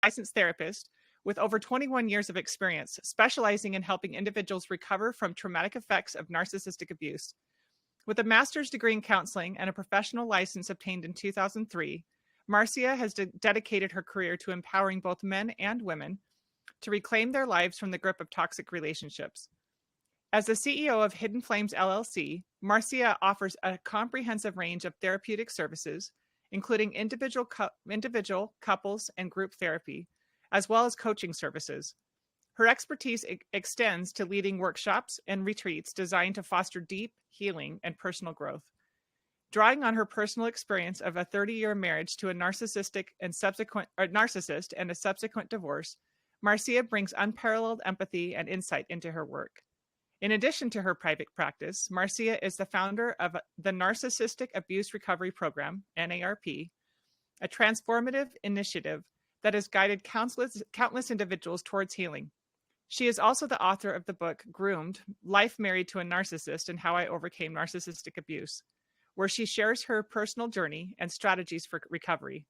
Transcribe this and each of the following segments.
licensed therapist with over 21 years of experience, specializing in helping individuals recover from traumatic effects of narcissistic abuse. With a master's degree in counseling and a professional license obtained in 2003, Marcia has dedicated her career to empowering both men and women to reclaim their lives from the grip of toxic relationships. As the CEO of Hidden Flames LLC, Marcia offers a comprehensive range of therapeutic services, including individual, couples, and group therapy, as well as coaching services. Her expertise extends to leading workshops and retreats designed to foster deep healing and personal growth. Drawing on her personal experience of a 30-year marriage to a narcissist and a subsequent divorce, Marcia brings unparalleled empathy and insight into her work. In addition to her private practice, Marcia is the founder of the Narcissistic Abuse Recovery Program, NARP, a transformative initiative that has guided countless individuals towards healing. She is also the author of the book, Groomed, Life Married to a Narcissist and How I Overcame Narcissistic Abuse, where she shares her personal journey and strategies for recovery.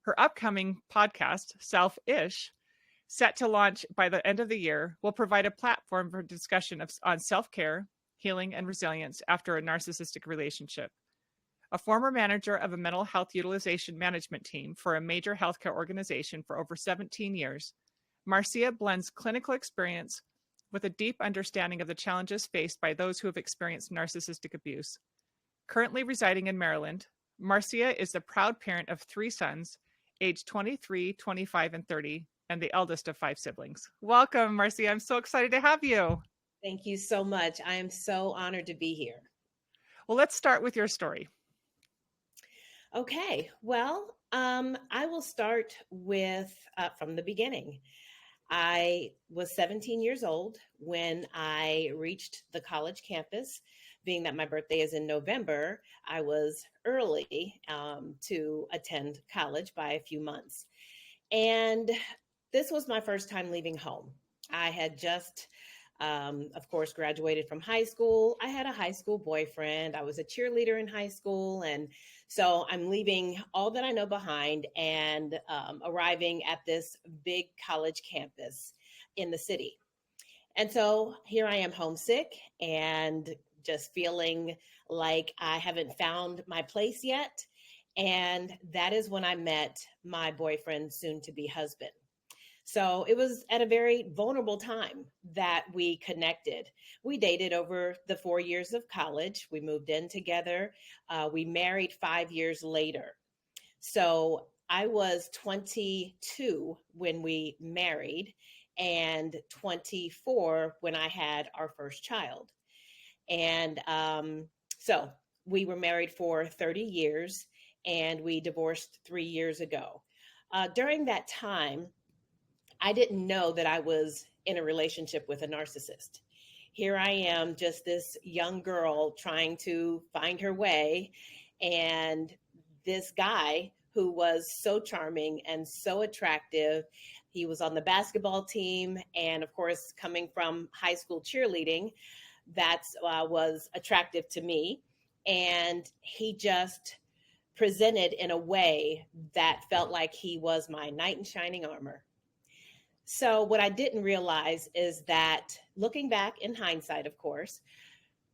Her upcoming podcast, Self-ish, set to launch by the end of the year, will provide a platform for discussion on self-care, healing, and resilience after a narcissistic relationship. A former manager of a mental health utilization management team for a major healthcare organization for over 17 years, Marcia blends clinical experience with a deep understanding of the challenges faced by those who have experienced narcissistic abuse. Currently residing in Maryland, Marcia is the proud parent of 3 sons, aged 23, 25, and 30, and the eldest of 5 siblings. Welcome, Marcia. I'm so excited to have you. Thank you so much. I am so honored to be here. Well, let's start with your story. Okay. Well, I will start with from the beginning. I was 17 years old when I reached the college campus. Being that my birthday is in November, I was early to attend college by a few months. And this was my first time leaving home. I had just, of course, graduated from high school. I had a high school boyfriend. I was a cheerleader in high school. And so I'm leaving all that I know behind and arriving at this big college campus in the city. And so here I am homesick and just feeling like I haven't found my place yet. And that is when I met my boyfriend, soon to be husband. So it was at a very vulnerable time that we connected. We dated over the 4 years of college. We moved in together. We married 5 years later. So I was 22 when we married and 24 when I had our first child. And so we were married for 30 years and we divorced 3 years ago. During that time, I didn't know that I was in a relationship with a narcissist. Here I am, just this young girl trying to find her way. And this guy who was so charming and so attractive, he was on the basketball team. And of course, coming from high school cheerleading, that was attractive to me. And he just presented in a way that felt like he was my knight in shining armor. So what I didn't realize is that looking back in hindsight, of course,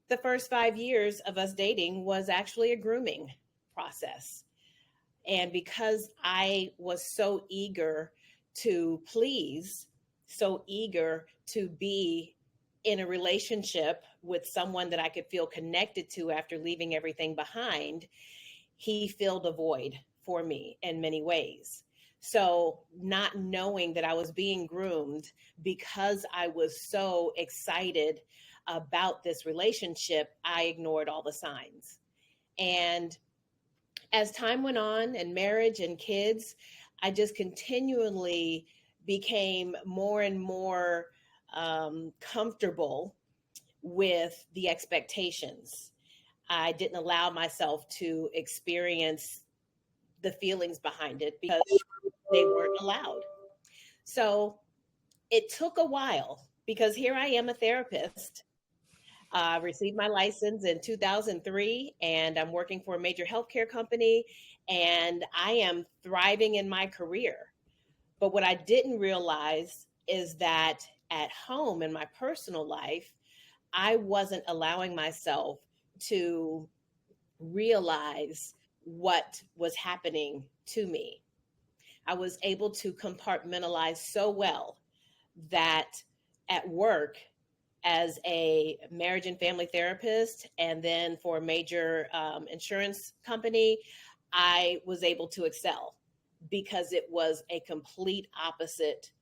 the first 5 years of us dating was actually a grooming process. And because I was so eager to please, so eager to be in a relationship with someone that I could feel connected to after leaving everything behind, he filled a void for me in many ways. So not knowing that I was being groomed because I was so excited about this relationship, I ignored all the signs. And as time went on and marriage and kids, I just continually became more and more comfortable with the expectations. I didn't allow myself to experience the feelings behind it because they weren't allowed. So it took a while because here I am, a therapist. I received my license in 2003 and I'm working for a major healthcare company and I am thriving in my career. But what I didn't realize is that at home in my personal life, I wasn't allowing myself to realize what was happening to me. I was able to compartmentalize so well that at work, as a marriage and family therapist, and then for a major insurance company, I was able to excel because it was a complete opposite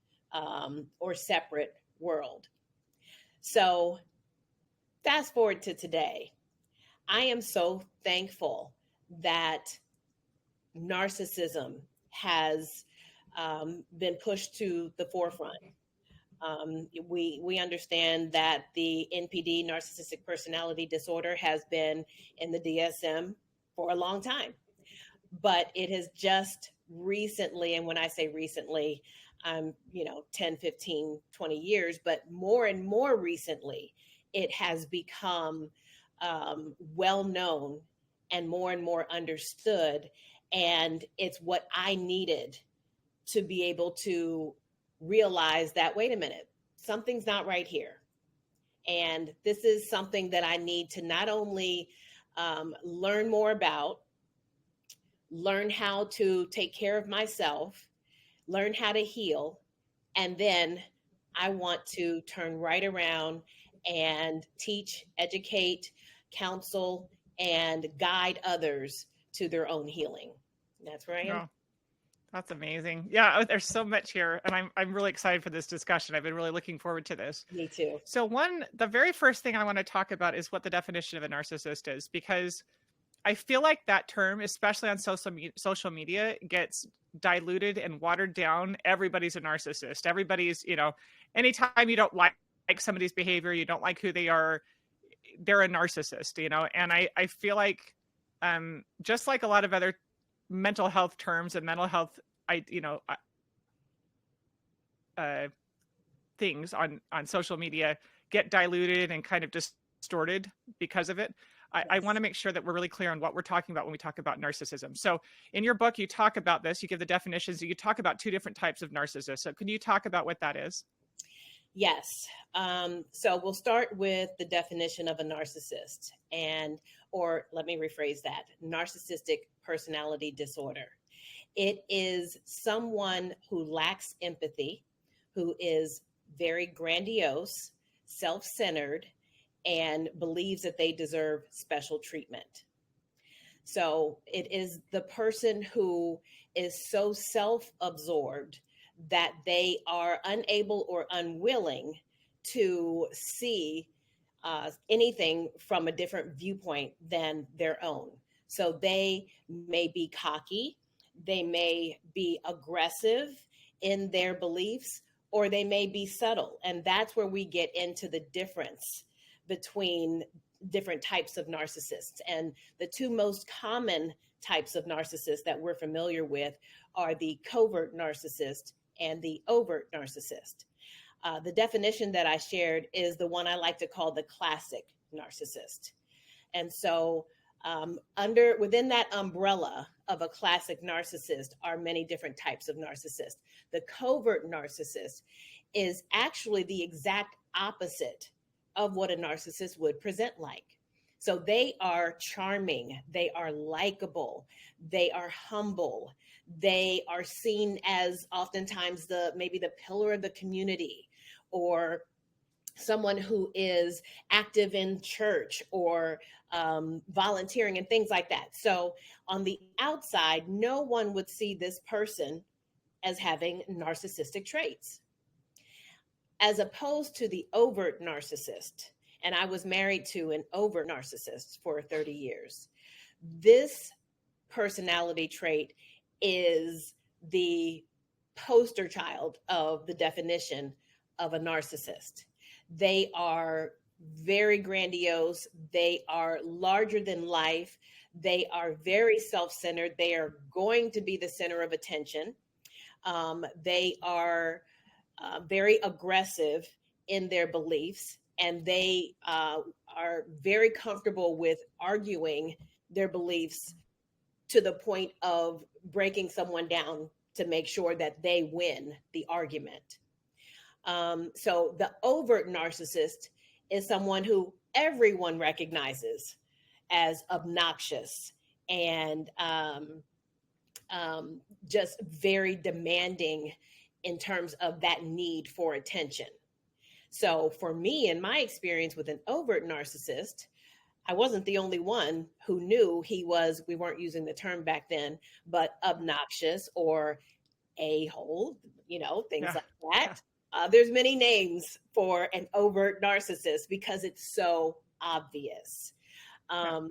or separate world. So, fast forward to today. I am so thankful that narcissism has been pushed to the forefront. We understand that the NPD, narcissistic personality disorder, has been in the DSM for a long time, but it has just recently, and when I say recently, 10, 15, 20 years, but more and more recently, it has become well known and more understood. And it's what I needed to be able to realize that, wait a minute, something's not right here. And this is something that I need to not only learn more about, learn how to take care of myself, learn how to heal, and then I want to turn right around and teach, educate, counsel, and guide others to their own healing. That's where I am. Oh, that's amazing. Yeah, there's so much here, and I'm really excited for this discussion. I've been really looking forward to this. Me too. So the very first thing I want to talk about is what the definition of a narcissist is, because I feel like that term, especially on social media, gets diluted and watered down. Everybody's a narcissist. Everybody's, anytime you don't like somebody's behavior, you don't like who they are, they're a narcissist, and I feel like just like a lot of other mental health terms and mental health things on social media get diluted and kind of distorted because of it. I want to make sure that we're really clear on what we're talking about when we talk about narcissism. So in your book, you talk about this, you give the definitions, you talk about two different types of narcissists. So can you talk about what that is? Yes. So we'll start with the definition of a narcissist, or let me rephrase that, narcissistic personality disorder. It is someone who lacks empathy, who is very grandiose, self-centered, and believes that they deserve special treatment. So it is the person who is so self-absorbed that they are unable or unwilling to see anything from a different viewpoint than their own. So they may be cocky, they may be aggressive in their beliefs, or they may be subtle. And that's where we get into the difference between different types of narcissists. And the two most common types of narcissists that we're familiar with are the covert narcissist and the overt narcissist. The definition that I shared is the one I like to call the classic narcissist. And so within that umbrella of a classic narcissist are many different types of narcissists. The covert narcissist is actually the exact opposite of what a narcissist would present like. So they are charming, they are likable, they are humble, they are seen as oftentimes maybe the pillar of the community, or someone who is active in church or volunteering and things like that. So on the outside, no one would see this person as having narcissistic traits, as opposed to the overt narcissist. And I was married to an overt narcissist for 30 years. This personality trait is the poster child of the definition of a narcissist. They are very grandiose. They are larger than life. They are very self-centered. They are going to be the center of attention. They are very aggressive in their beliefs, and they are very comfortable with arguing their beliefs to the point of breaking someone down to make sure that they win the argument. So the overt narcissist is someone who everyone recognizes as obnoxious and just very demanding in terms of that need for attention. So for me, in my experience with an overt narcissist, I wasn't the only one who knew he was, we weren't using the term back then, but obnoxious or a-hole, things Yeah. like that. There's many names for an overt narcissist because it's so obvious. Yeah.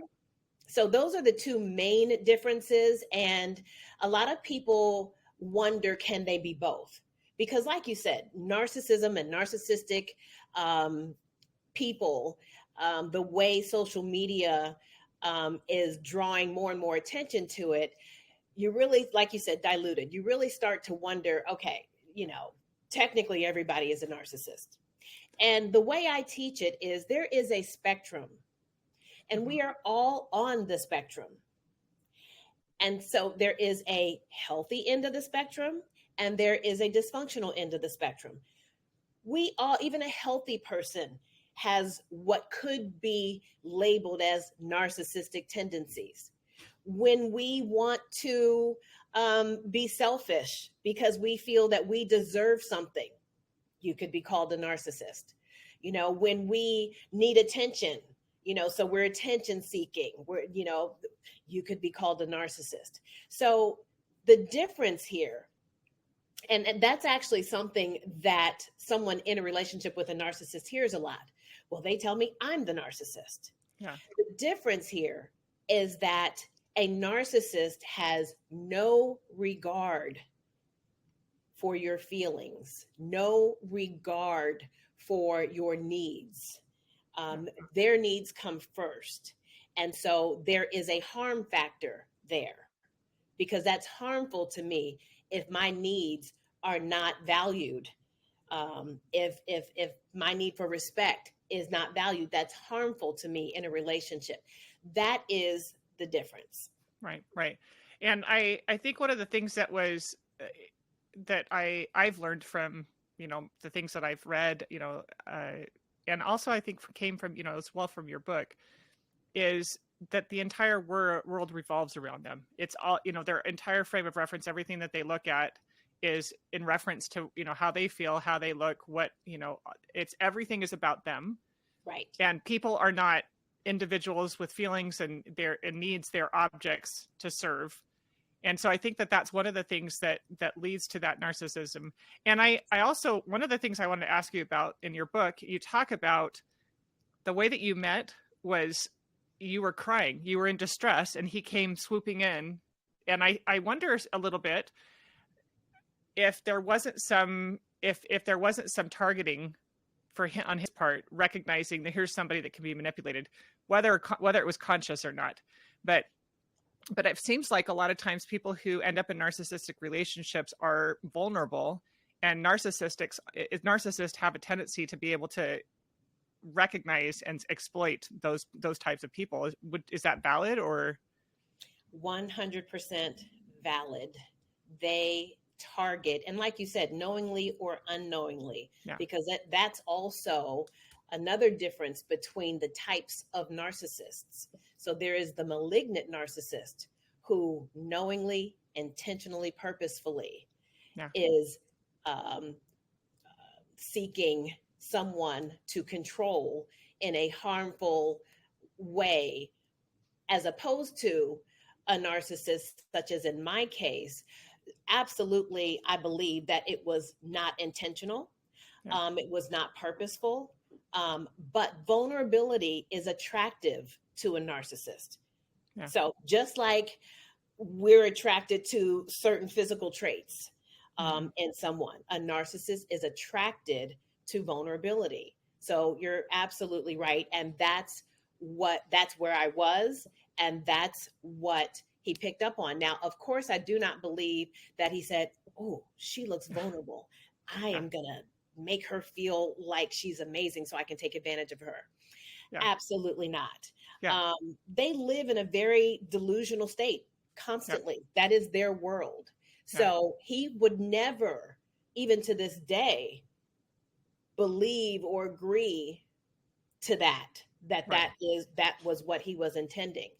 So those are the two main differences. And a lot of people wonder, can they be both? Because like you said, narcissism and narcissistic people, the way social media is drawing more and more attention to it, you really, like you said, diluted. You really start to wonder, okay, technically everybody is a narcissist. And the way I teach it is there is a spectrum, and we are all on the spectrum. And so there is a healthy end of the spectrum, and there is a dysfunctional end of the spectrum. We all, even a healthy person, has what could be labeled as narcissistic tendencies. When we want to be selfish because we feel that we deserve something, you could be called a narcissist. When we need attention, so we're attention seeking, you could be called a narcissist. So the difference here, and that's actually something that someone in a relationship with a narcissist hears a lot. Well, they tell me I'm the narcissist. Yeah. The difference here is that a narcissist has no regard for your feelings, no regard for your needs. Their needs come first. And so there is a harm factor there, because that's harmful to me if my needs are not valued. If my need for respect is not valued, that's harmful to me in a relationship. That is the difference. Right. And I think one of the things that was that I've learned from, the things that I've read, and also I think came from, as well from your book, is that the entire world revolves around them. It's all, their entire frame of reference, everything that they look at is in reference to, how they feel, how they look, what, it's everything is about them. Right. And people are not individuals with feelings and their needs, they're objects to serve. And so I think that that's one of the things that leads to that narcissism. And I also, one of the things I wanted to ask you about in your book, you talk about the way that you met was you were crying, you were in distress, and he came swooping in. And I wonder a little bit if there wasn't some targeting for him on his part, recognizing that here's somebody that can be manipulated, whether it was conscious or not. But it seems like a lot of times people who end up in narcissistic relationships are vulnerable, and narcissists have a tendency to be able to recognize and exploit those types of people. Is that valid or? 100% valid. They target, and like you said, knowingly or unknowingly, because that's also another difference between the types of narcissists. So there is the malignant narcissist who knowingly, intentionally, purposefully is seeking someone to control in a harmful way, as opposed to a narcissist, such as in my case. Absolutely, I believe that it was not intentional. It was not purposeful. But vulnerability is attractive to a narcissist. Yeah. So just like we're attracted to certain physical traits in someone, a narcissist is attracted to vulnerability. So you're absolutely right. And that's where I was. And that's what he picked up on. Now, of course, I do not believe that he said, oh, she looks vulnerable. I am going to make her feel like she's amazing so I can take advantage of her. Yeah. Absolutely not. Yeah. They live in a very delusional state constantly. Yeah. That is their world. Yeah. So he would never, even to this day, believe or agree to Right. that was what he was intending.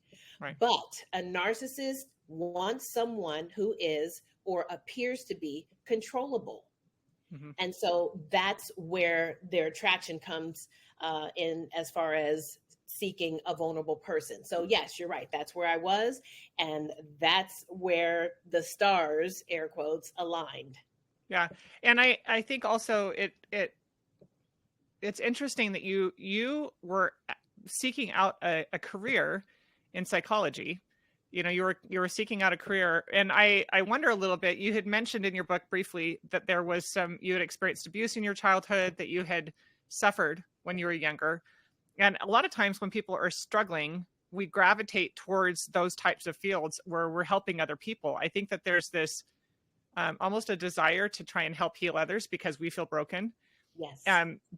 Right. But a narcissist wants someone who is or appears to be controllable. Hmm. And so that's where their attraction comes in, as far as seeking a vulnerable person. So yes, you're right, that's where I was, and that's where the stars, air quotes, aligned. Yeah. And I think also it's interesting that you were seeking out a career in psychology. You were seeking out a career, and I wonder a little bit. You had mentioned in your book briefly that there was you had experienced abuse in your childhood, that you had suffered when you were younger, and a lot of times when people are struggling, we gravitate towards those types of fields where we're helping other people. I think that there's this almost a desire to try and help heal others because we feel broken. Yes.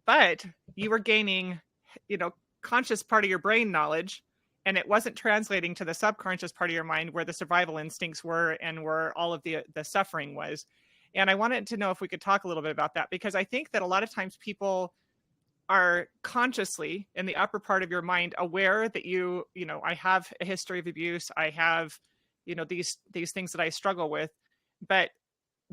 But you were gaining, you know, conscious part of your brain knowledge, and it wasn't translating to the subconscious part of your mind where the survival instincts were and where all of the suffering was. And I wanted to know if we could talk a little bit about that, because I think that a lot of times people are consciously in the upper part of your mind aware that I have a history of abuse, I have, these things that I struggle with, but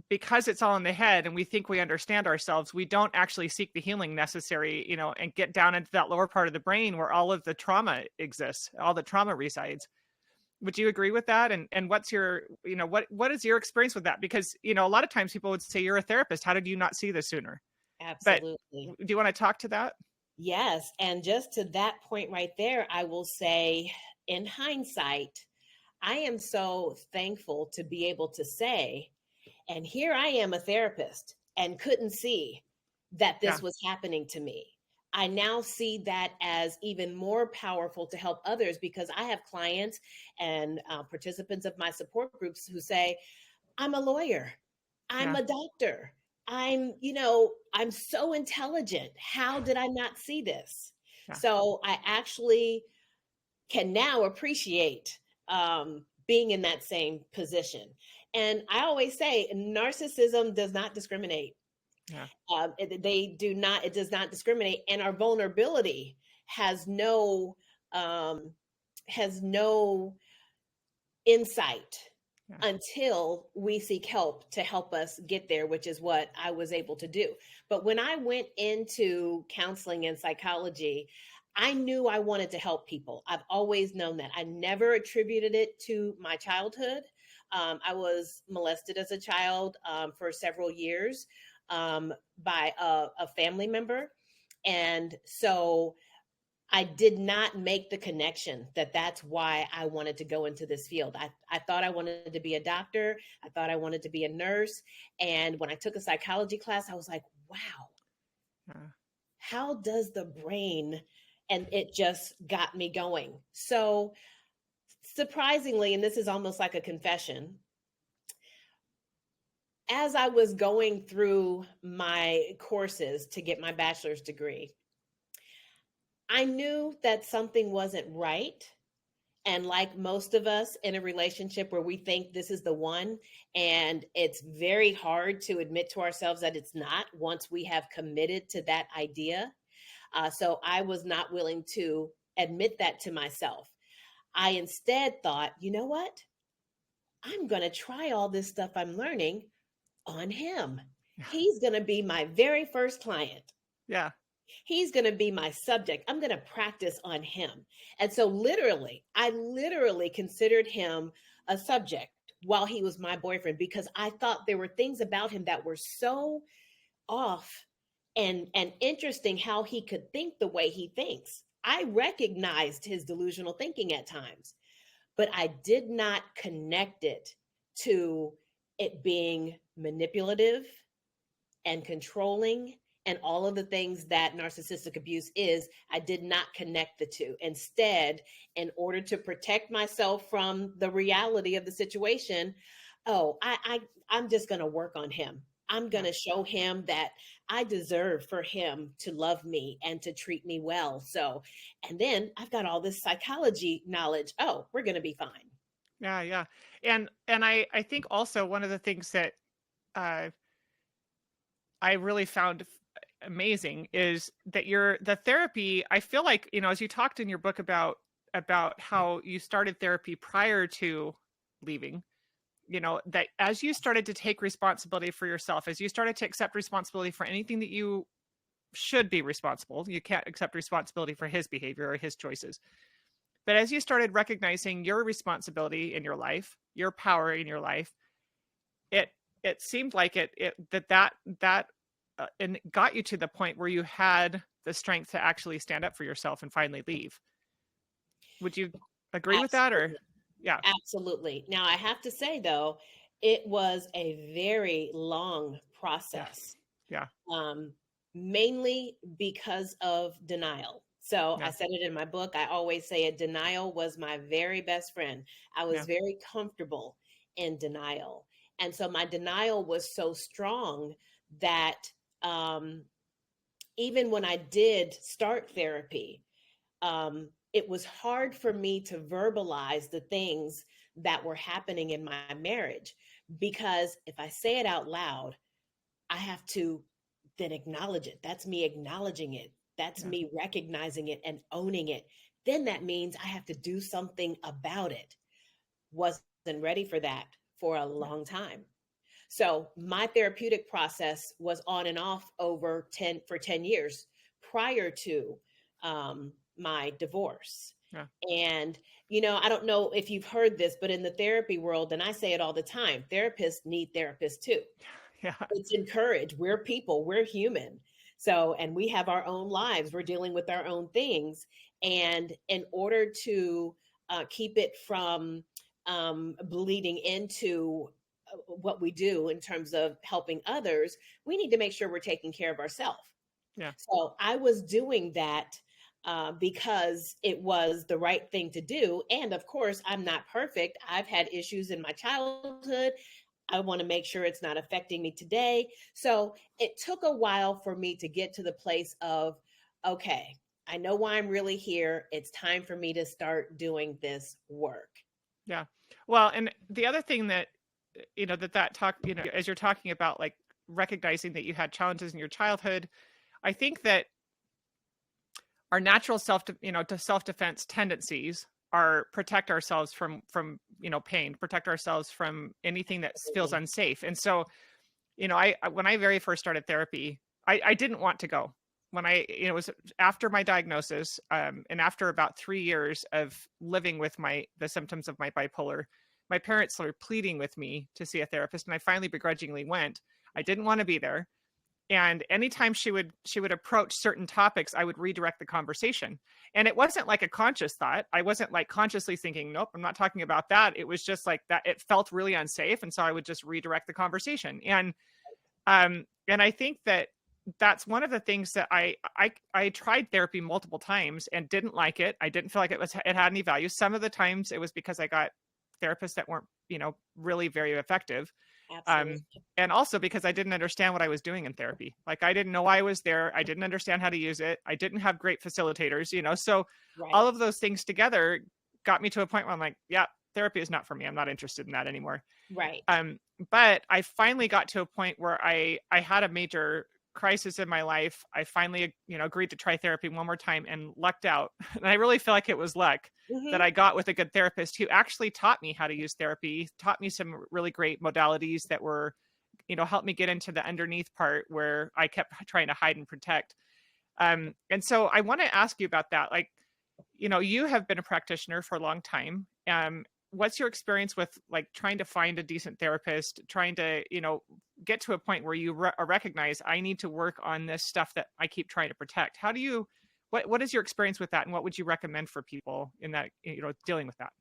because it's all in the head and we think we understand ourselves, we don't actually seek the healing necessary, and get down into that lower part of the brain where all of the trauma exists, all the trauma resides. Would you agree with that? And what's your, what is your experience with that? Because, a lot of times people would say, you're a therapist, how did you not see this sooner? But Absolutely. do you want to talk to that? Yes. And just to that point right there, I will say, in hindsight, I am so thankful to be able to say, and here I am, a therapist, and couldn't see that Yeah. this was happening to me. I now see that as even more powerful to help others, because I have clients and participants of my support groups who say, I'm a lawyer, I'm Yeah. a doctor, I'm so intelligent. How did I not see this? Yeah. So I actually can now appreciate being in that same position. And I always say narcissism does not discriminate. Yeah. It does not discriminate. And our vulnerability has um, no insight Yeah. until we seek help to help us get there, which is what I was able to do. But when I went into counseling and psychology, I knew I wanted to help people. I've always known that. I never attributed it to my childhood. I was molested as a child for several years by a family member. And so I did not make the connection that that's why I wanted to go into this field. I thought I wanted to be a doctor. I thought I wanted to be a nurse. And when I took a psychology class, I was like, wow, Yeah. how does the brain? And it just got me going. So surprisingly, and this is almost like a confession, as I was going through my courses to get my bachelor's degree, I knew that something wasn't right. And like most of us in a relationship where we think this is the one, and it's very hard to admit to ourselves that it's not once we have committed to that idea. So I was not willing to admit that to myself. I instead thought, you know what? I'm going to try all this stuff I'm learning on him. He's going to be my very first client. Yeah. He's going to be my subject. I'm going to practice on him. And so I literally considered him a subject while he was my boyfriend, because I thought there were things about him that were so off and interesting, how he could think the way he thinks. I recognized his delusional thinking at times, but I did not connect it to it being manipulative and controlling and all of the things that narcissistic abuse is. I did not connect the two. Instead, in order to protect myself from the reality of the situation, I'm just going to work on him. I'm going Yeah. to show him that I deserve for him to love me and to treat me well. So, and then I've got all this psychology knowledge. Oh, we're going to be fine. Yeah, yeah. And I think also one of the things that uh I really found amazing is that the therapy, I feel like, as you talked in your book about how you started therapy prior to leaving, that as you started to take responsibility for yourself, as you started to accept responsibility for anything that you should be responsible, you can't accept responsibility for his behavior or his choices. But as you started recognizing your responsibility in your life, your power in your life, it it seemed like that and it got you to the point where you had the strength to actually stand up for yourself and finally leave. Would you agree with that, or Absolutely. yeah, Absolutely. Now, I have to say, though, it was a very long yeah, process, yeah, um, mainly because of denial. So I yeah, said it in my book. I always say it, denial was my very best friend. I was yeah, very comfortable in denial. And so my denial was so strong that um, even when I did start therapy, it was hard for me to verbalize the things that were happening in my marriage, because if I say it out loud, I have to then acknowledge it. That's me acknowledging it. That's yeah, me recognizing it and owning it. Then that means I have to do something about it. Wasn't ready for that for a yeah, long time. So my therapeutic process was on and off over 10 years prior to my divorce. yeah, And, I don't know if you've heard this, but in the therapy world, and I say it all the time, therapists need therapists too. yeah, It's encouraged. We're people, we're human. So, and we have our own lives, we're dealing with our own things. And in order to keep it from bleeding into what we do in terms of helping others, we need to make sure we're taking care of ourselves. yeah, So I was doing that because it was the right thing to do. And of course, I'm not perfect. I've had issues in my childhood. I want to make sure it's not affecting me today. So it took a while for me to get to the place of, okay, I know why I'm really here. It's time for me to start doing this work. yeah. Well, and the other thing that that talk, as you're talking about, like, recognizing that you had challenges in your childhood, I think that our natural to self-defense tendencies are protect ourselves from pain, protect ourselves from anything that feels Absolutely. unsafe. And so, when I very first started therapy, I didn't want to go. When it was after my diagnosis, and after about 3 years of living with the symptoms of my bipolar, my parents were pleading with me to see a therapist, and I finally begrudgingly went. I didn't want to be there, and anytime she would approach certain topics, I would redirect the conversation. And it wasn't like a conscious thought. I wasn't like consciously thinking, nope, I'm not talking about that. It was just like that, it felt really unsafe, and so I would just redirect the conversation. And I think that that's one of the things that I tried therapy multiple times and didn't like it. I didn't feel like it had any value. Some of the times it was because I got therapists that weren't, really very effective. um, Absolutely. and also because I didn't understand what I was doing in therapy. Like, I didn't know why I was there. I didn't understand how to use it. I didn't have great facilitators, so all Right. of those things together got me to a point where I'm like, yeah, therapy is not for me. I'm not interested in that anymore. Right. um, but I finally got to a point where I had a major crisis in my life. I finally, agreed to try therapy one more time and lucked out. And I really feel like it was luck that Hmm. I got with a good therapist who actually taught me how to use therapy, taught me some really great modalities that were, helped me get into the underneath part where I kept trying to hide and protect. And so I want to ask you about that. Like, you have been a practitioner for a long time. What's your experience with, like, trying to find a decent therapist, trying to, get to a point where you recognize I need to work on this stuff that I keep trying to protect? How do you, what is your experience with that? And what would you recommend for people in that, dealing with that?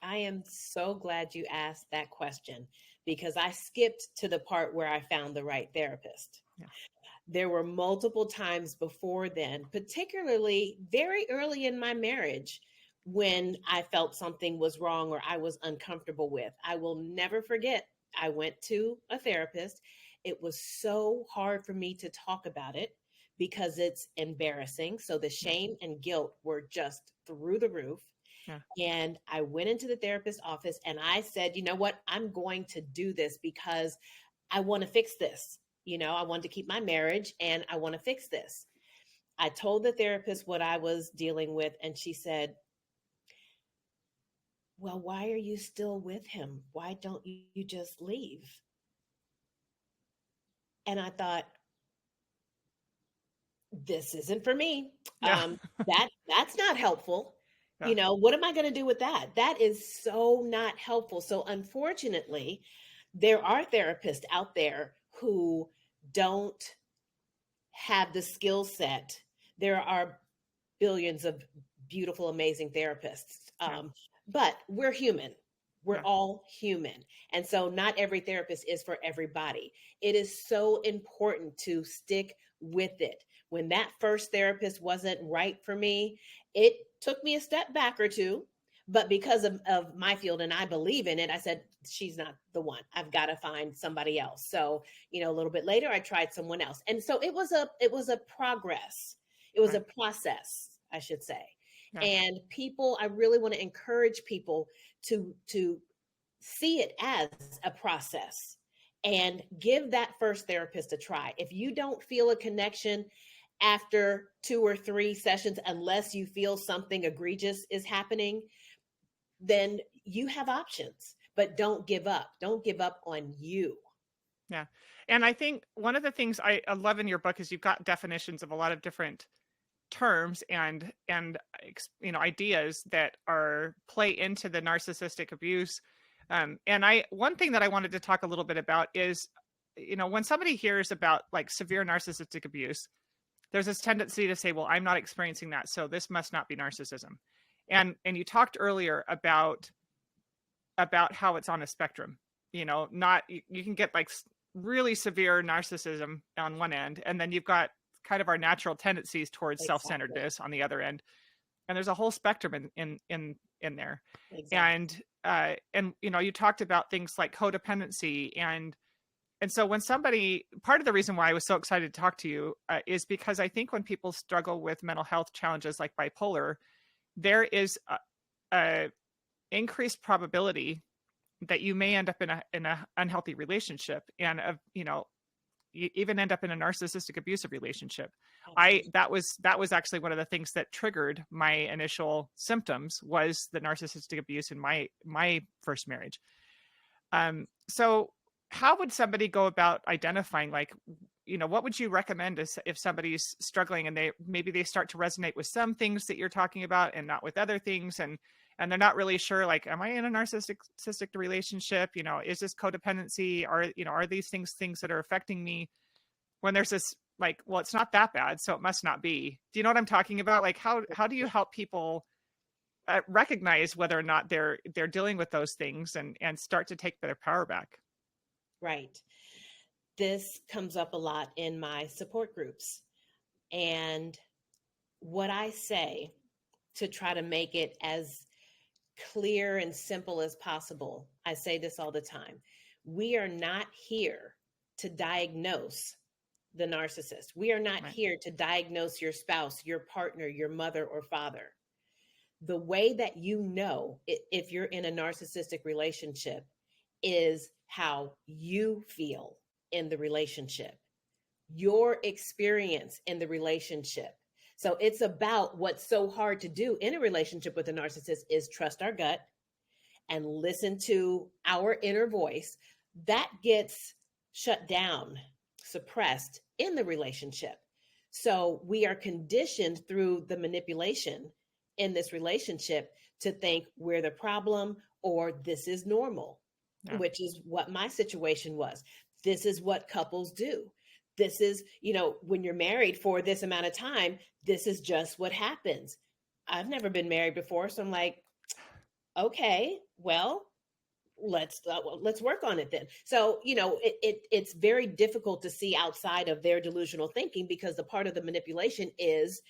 I am so glad you asked that question because I skipped to the part where I found the right therapist. Yeah. There were multiple times before then, particularly very early in my marriage, when I felt something was wrong or I was uncomfortable with. I will never forget. I went to a therapist. It was so hard for me to talk about it because it's embarrassing. So the Yeah. shame and guilt were just through the roof. Yeah. And I went into the therapist's office and I said, you know what? I'm going to do this because I want to fix this. I want to keep my marriage and I want to fix this. I told the therapist what I was dealing with, and she said, well, why are you still with him? Why don't you just leave? And I thought, this isn't for me. Yeah. That's not helpful. Yeah. What am I going to do with that? That is so not helpful. So unfortunately, there are therapists out there who don't have the skill set. There are billions of beautiful, amazing therapists. But we're human. We're all human. And so not every therapist is for everybody. It is so important to stick with it. When that first therapist wasn't right for me, it took me a step back or two. But because of my field and I believe in it, I said, she's not the one. I've got to find somebody else. So, a little bit later, I tried someone else. And so it was a progress. It was a process, I should say. Yeah. And I really want to encourage people to see it as a process and give that first therapist a try. If you don't feel a connection after 2 or 3 sessions, unless you feel something egregious is happening, then you have options, but don't give up. Don't give up on you. Yeah. And I think one of the things I love in your book is you've got definitions of a lot of different terms and ideas that play into the narcissistic abuse. And one thing that I wanted to talk a little bit about is, when somebody hears about like severe narcissistic abuse, there's this tendency to say, well, I'm not experiencing that, so this must not be narcissism. And you talked earlier about how it's on a spectrum. You can get like really severe narcissism on one end, and then you've got kind of our natural tendencies towards self-centeredness on the other end. And there's a whole spectrum in there. Exactly. And you talked about things like codependency and so when part of the reason why I was so excited to talk to you is because I think when people struggle with mental health challenges like bipolar, there is a increased probability that you may end up in a unhealthy relationship and you even end up in a narcissistic abusive relationship. That was actually one of the things that triggered my initial symptoms was the narcissistic abuse in my first marriage. So how would somebody go about identifying, like, what would you recommend if somebody's struggling and they start to resonate with some things that you're talking about and not with other things, and they're not really sure, like, am I in a narcissistic relationship? Is this codependency? Are these things that are affecting me? When there's this, like, well, it's not that bad, so it must not be. Do you know what I'm talking about? Like, how do you help people recognize whether or not they're dealing with those things and start to take their power back? Right. This comes up a lot in my support groups. And what I say to try to make it as clear and simple as possible, I say this all the time. We are not here to diagnose the narcissist. We are not here to diagnose your spouse, your partner, your mother or father. The way that if you're in a narcissistic relationship is how you feel in the relationship, your experience in the relationship. So it's about what's so hard to do in a relationship with a narcissist is trust our gut and listen to our inner voice. That gets shut down, suppressed in the relationship. So we are conditioned through the manipulation in this relationship to think we're the problem or this is normal. Which is what my situation was. This is what couples do. This is, when you're married for this amount of time, this is just what happens. I've never been married before. So I'm like, okay, well, let's work on it then. So, it's very difficult to see outside of their delusional thinking because the part of the manipulation is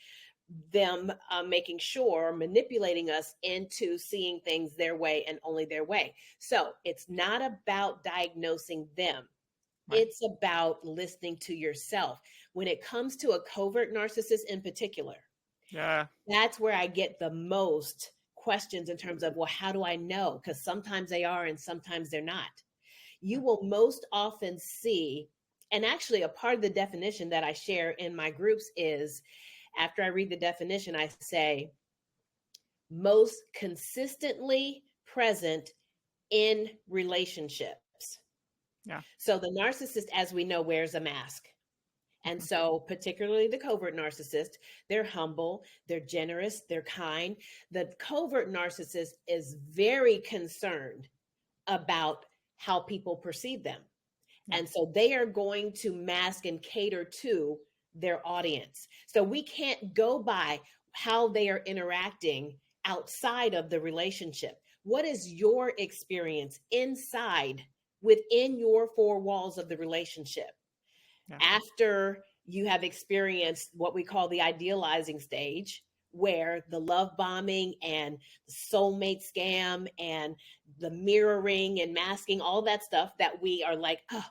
them making sure, manipulating us into seeing things their way and only their way. So it's not about diagnosing them. Right. It's about listening to yourself. When it comes to a covert narcissist in particular, that's where I get the most questions in terms of, well, how do I know? Because sometimes they are and sometimes they're not. You will most often see, and actually a part of the definition that I share in my groups is, after I read the definition, I say, most consistently present in relationships. Yeah. So the narcissist, as we know, wears a mask. And so particularly the covert narcissist, they're humble, they're generous, they're kind. The covert narcissist is very concerned about how people perceive them. Yeah. And so they are going to mask and cater to their audience. So we can't go by how they are interacting outside of the relationship. What is your experience inside, within your four walls of the relationship? Yeah. After you have experienced what we call the idealizing stage, where the love bombing and the soulmate scam and the mirroring and masking, all that stuff that we are like, oh,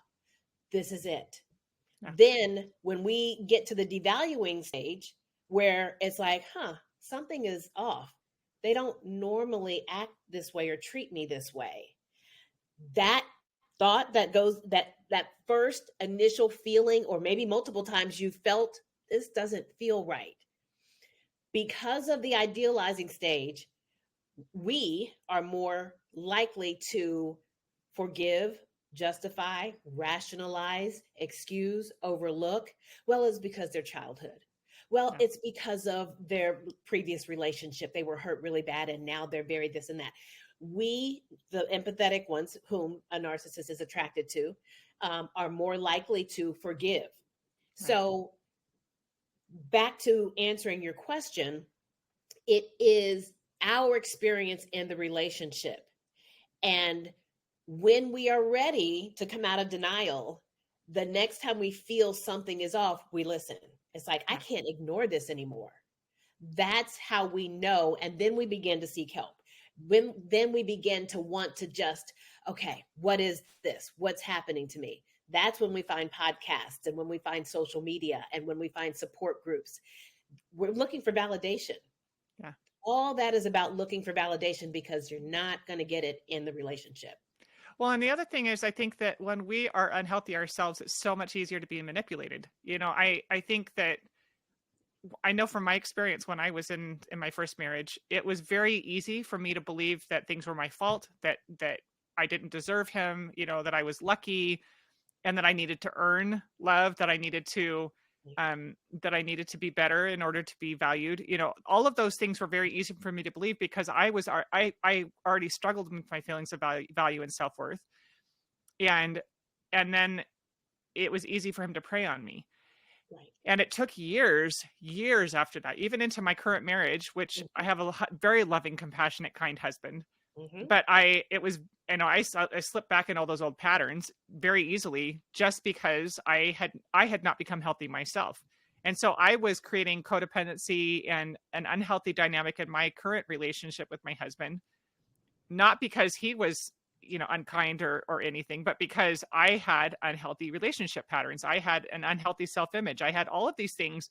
this is it. Yeah. Then when we get to the devaluing stage, where it's like, something is off. They don't normally act this way or treat me this way. That thought that goes, that first initial feeling, or maybe multiple times you felt this doesn't feel right. Because of the idealizing stage, we are more likely to forgive, justify, rationalize, excuse, overlook. Well, it's because their childhood. Well, Yeah. it's because of their previous relationship. They were hurt really bad and now they're very this and that. We, the empathetic ones whom a narcissist is attracted to, are more likely to forgive. Right. So back to answering your question, it is our experience in the relationship. And when we are ready to come out of denial, the next time we feel something is off, we listen. It's like, I can't ignore this anymore. That's how we know. And then we begin to seek help. Then we begin to want to just, okay, what is this? What's happening to me? That's when we find podcasts and when we find social media and when we find support groups. We're looking for validation. Yeah. All that is about looking for validation, because you're not going to get it in the relationship. Well, and the other thing is, I think that when we are unhealthy ourselves, it's so much easier to be manipulated. I think that, I know from my experience when I was in my first marriage, it was very easy for me to believe that things were my fault, that I didn't deserve him, that I was lucky, and that I needed to earn love, that I needed to be better in order to be valued. All of those things were very easy for me to believe, because I already struggled with my feelings of value and self-worth. And then it was easy for him to prey on me. Right. And it took years after that, even into my current marriage, which I have a very loving, compassionate, kind husband. Mm-hmm. But I slipped back in all those old patterns very easily, just because I had not become healthy myself. And so I was creating codependency and an unhealthy dynamic in my current relationship with my husband, not because he was, unkind or anything, but because I had unhealthy relationship patterns. I had an unhealthy self-image. I had all of these things.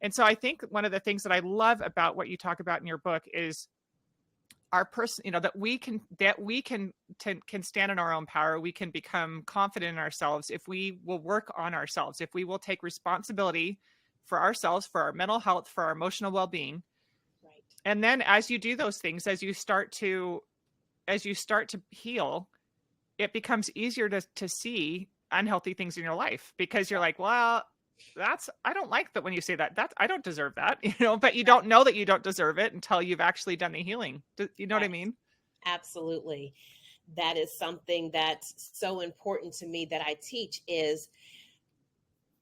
And so I think one of the things that I love about what you talk about in your book is our person, that we can stand in our own power. We can become confident in ourselves if we will work on ourselves, if we will take responsibility for ourselves, for our mental health, for our emotional well-being. Right. And then as you do those things, as you start to heal, it becomes easier to see unhealthy things in your life, because you're like, well, I don't like that when you say that I don't deserve that, but you don't know that you don't deserve it until you've actually done the healing. You know what I mean? Absolutely. That is something that's so important to me that I teach, is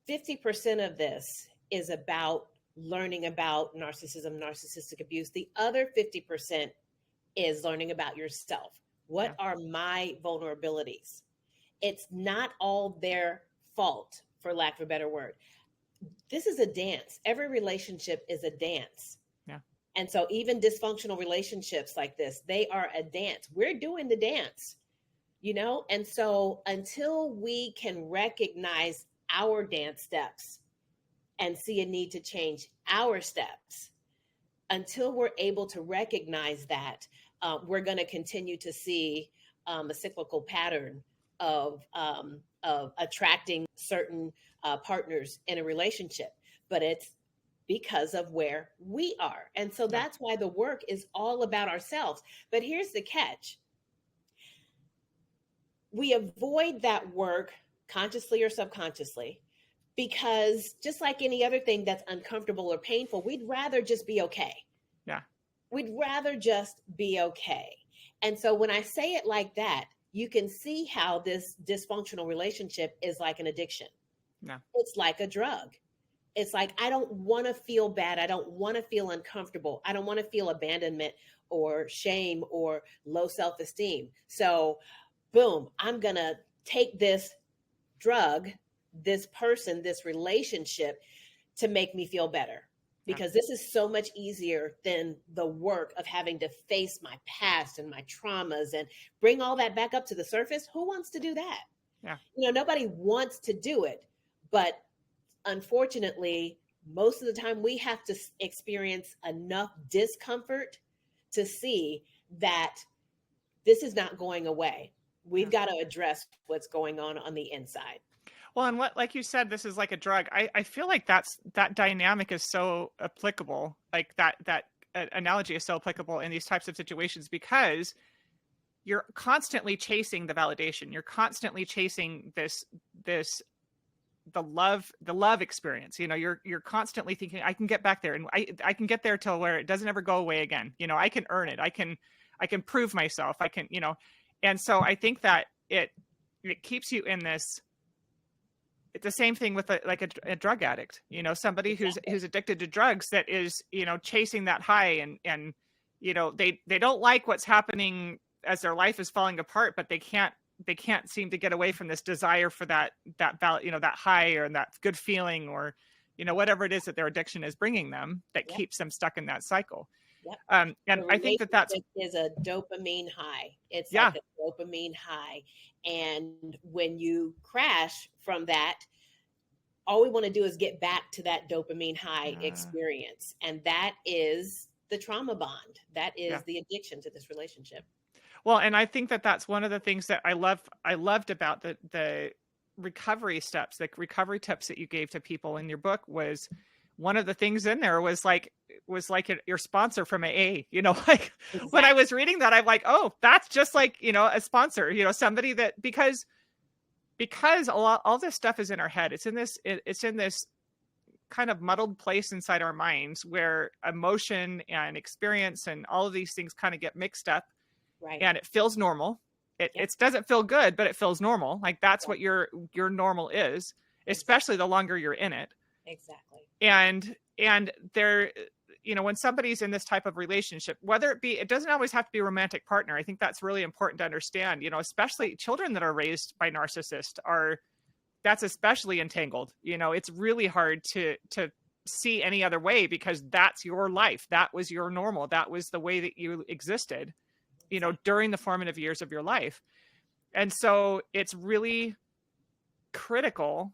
50% of this is about learning about narcissism, narcissistic abuse. The other 50% is learning about yourself. What are my vulnerabilities? It's not all their fault, for lack of a better word. This is a dance. Every relationship is a dance. Yeah. And so even dysfunctional relationships like this, they are a dance. We're doing the dance, And so until we can recognize our dance steps and see a need to change our steps, until we're able to recognize that, we're going to continue to see a cyclical pattern of attracting certain partners in a relationship. But it's because of where we are. And so that's why the work is all about ourselves. But here's the catch. We avoid that work consciously or subconsciously because just like any other thing that's uncomfortable or painful, we'd rather just be okay. Yeah. We'd rather just be okay. And so when I say it like that, you can see how this dysfunctional relationship is like an addiction. Yeah. It's like a drug. It's like, I don't want to feel bad. I don't want to feel uncomfortable. I don't want to feel abandonment or shame or low self-esteem. So boom, I'm going to take this drug, this person, this relationship to make me feel better. Because this is so much easier than the work of having to face my past and my traumas and bring all that back up to the surface. Who wants to do that? Yeah. Nobody wants to do it. But unfortunately, most of the time we have to experience enough discomfort to see that this is not going away. We've got to address what's going on the inside. Well, and like you said, this is like a drug. I feel like that dynamic is so applicable. Like that analogy is so applicable in these types of situations because you're constantly chasing the validation. You're constantly chasing the love experience. You're constantly thinking, I can get back there and I can get there till where it doesn't ever go away again. I can earn it. I can prove myself. I can, and so I think that it keeps you in this. It's the same thing with a drug addict, somebody who's addicted to drugs that is, chasing that high and they don't like what's happening as their life is falling apart, but they can't seem to get away from this desire for that high or that good feeling or, whatever it is that their addiction is bringing them that keeps them stuck in that cycle. Yep. And I think that is a dopamine high. It's like a dopamine high. And when you crash from that, all we want to do is get back to that dopamine high experience. And that is the trauma bond. That is the addiction to this relationship. Well, and I think that that's one of the things that I loved about the recovery steps, the recovery tips that you gave to people in your book was one of the things in there was like your sponsor from AA, like when I was reading that, I'm like, oh, that's just like, a sponsor, somebody that, because all this stuff is in our head. It's in this kind of muddled place inside our minds where emotion and experience and all of these things kind of get mixed up. Right. And it feels normal. It doesn't feel good, but it feels normal. Like that's what your normal is, especially the longer you're in it. Exactly. And there, when somebody's in this type of relationship, whether it doesn't always have to be a romantic partner. I think that's really important to understand, especially children that are raised by narcissists that's especially entangled. It's really hard to see any other way because that's your life. That was your normal. That was the way that you existed, during the formative years of your life. And so it's really critical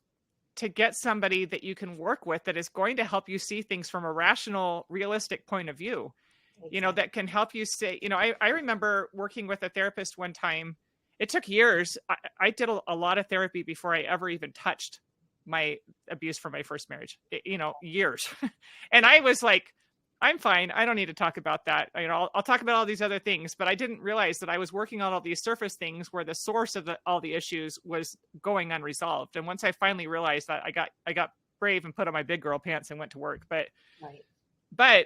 to get somebody that you can work with that is going to help you see things from a rational, realistic point of view, that can help you say, I remember working with a therapist one time. It took years. I did a lot of therapy before I ever even touched my abuse from my first marriage, years. And I was like, I'm fine. I don't need to talk about that. I'll talk about all these other things, but I didn't realize that I was working on all these surface things where the source of all the issues was going unresolved. And once I finally realized that, I got brave and put on my big girl pants and went to work. But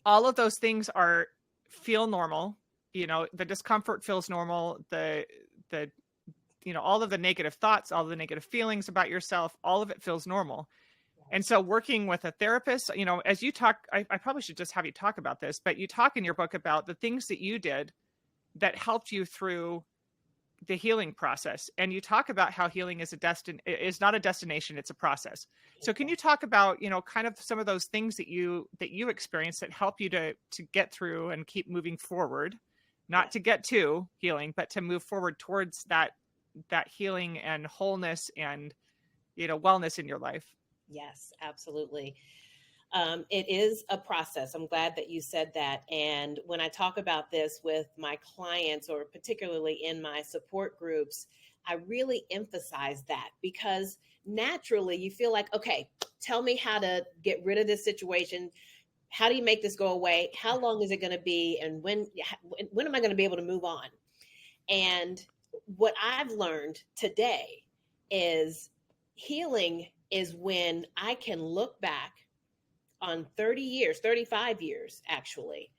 all of those things feel normal. The discomfort feels normal. The all of the negative thoughts, all of the negative feelings about yourself, all of it feels normal. And so working with a therapist, as you talk, I probably should just have you talk about this, but you talk in your book about the things that you did that helped you through the healing process. And you talk about how healing is not a destination, it's a process. So can you talk about, kind of some of those things that you experienced that help you to get through and keep moving forward, not to get to healing, but to move forward towards that healing and wholeness and, wellness in your life? Yes, absolutely. It is a process. I'm glad that you said that. And when I talk about this with my clients, or particularly in my support groups, I really emphasize that, because naturally you feel like, okay, tell me how to get rid of this situation. How do you make this go away? How long is it going to be? And when am I going to be able to move on? And what I've learned today is healing is when I can look back on 30 years, 35 years actually,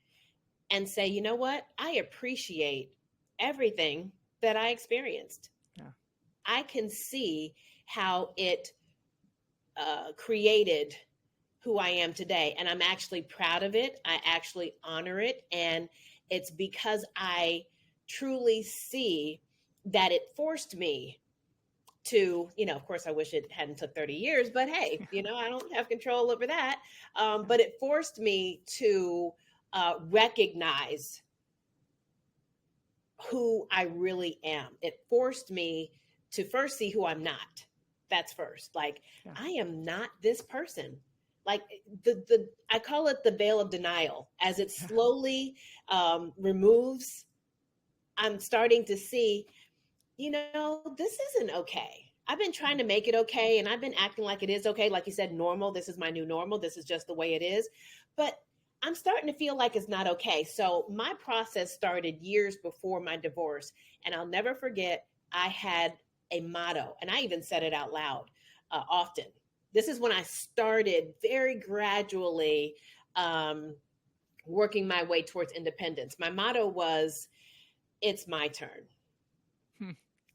and say, you know what? I appreciate everything that I experienced. Yeah. I can see how it created who I am today. And I'm actually proud of it. I actually honor it. And it's because I truly see that it forced me to, of course, I wish it hadn't took 30 years, but hey, I don't have control over that. But it forced me to recognize who I really am. It forced me to first see who I'm not. That's first. Like, Yeah. I am not this person. Like I call it the veil of denial. As it slowly removes, I'm starting to see, this isn't okay. I've been trying to make it okay, and I've been acting like it is okay. Like you said, normal. This is my new normal. This is just the way it is. But I'm starting to feel like it's not okay. So my process started years before my divorce. And I'll never forget, I had a motto, and I even said it out loud often. This is when I started very gradually working my way towards independence. My motto was, it's my turn.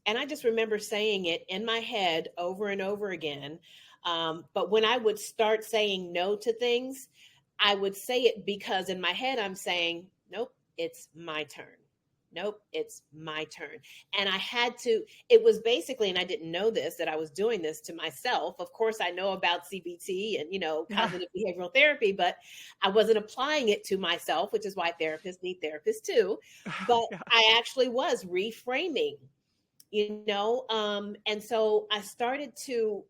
And I just remember saying it in my head over and over again. But when I would start saying no to things, I would say it because in my head, I'm saying, nope, it's my turn. Nope, it's my turn. And I had to, it was basically, and I didn't know this, that I was doing this to myself. Of course, I know about CBT and, cognitive behavioral therapy, but I wasn't applying it to myself, which is why therapists need therapists too. But I actually was reframing, and so I started to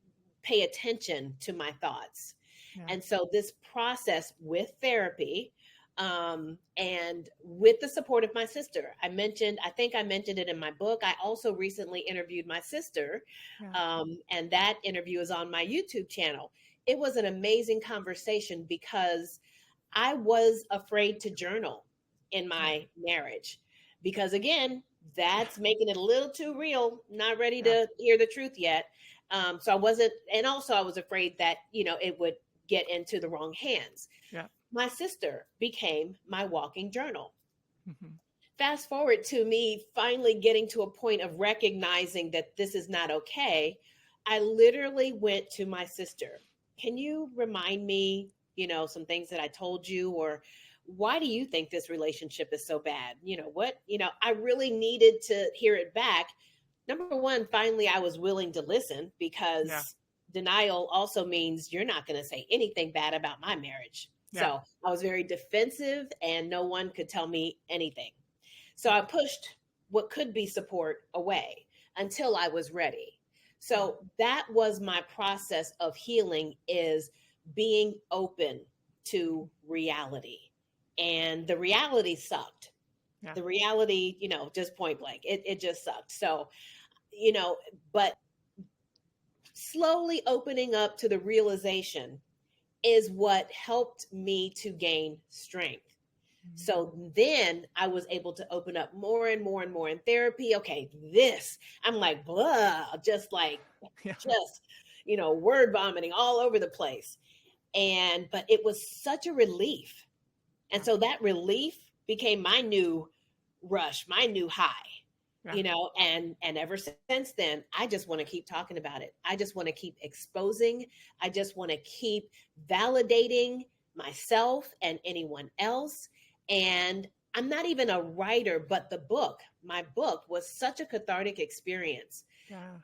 pay attention to my thoughts. Yeah. And so this process with therapy, and with the support of my sister, I think I mentioned it in my book. I also recently interviewed my sister, and that interview is on my YouTube channel. It was an amazing conversation because I was afraid to journal in my marriage because, again, that's making it a little too real. Not ready to hear the truth yet. So I wasn't, and also I was afraid that, it would get into the wrong hands. Yeah. My sister became my walking journal. Mm-hmm. Fast forward to me finally getting to a point of recognizing that this is not okay. I literally went to my sister. Can you remind me, some things that I told you, or why do you think this relationship is so bad? I really needed to hear it back. Number one, finally, I was willing to listen because denial also means you're not going to say anything bad about my marriage. Yeah. So I was very defensive and no one could tell me anything. So I pushed what could be support away until I was ready. So that was my process of healing, is being open to reality. And the reality sucked. Yeah. The reality, just point blank, it just sucked. So, but slowly opening up to the realization is what helped me to gain strength. Mm-hmm. So then I was able to open up more and more and more in therapy. Okay, I'm like, blah, just word vomiting all over the place. But it was such a relief. And so that relief became my new rush, my new high. And ever since then, I just want to keep talking about it. I just want to keep exposing. I just want to keep validating myself and anyone else. And I'm not even a writer, but my book was such a cathartic experience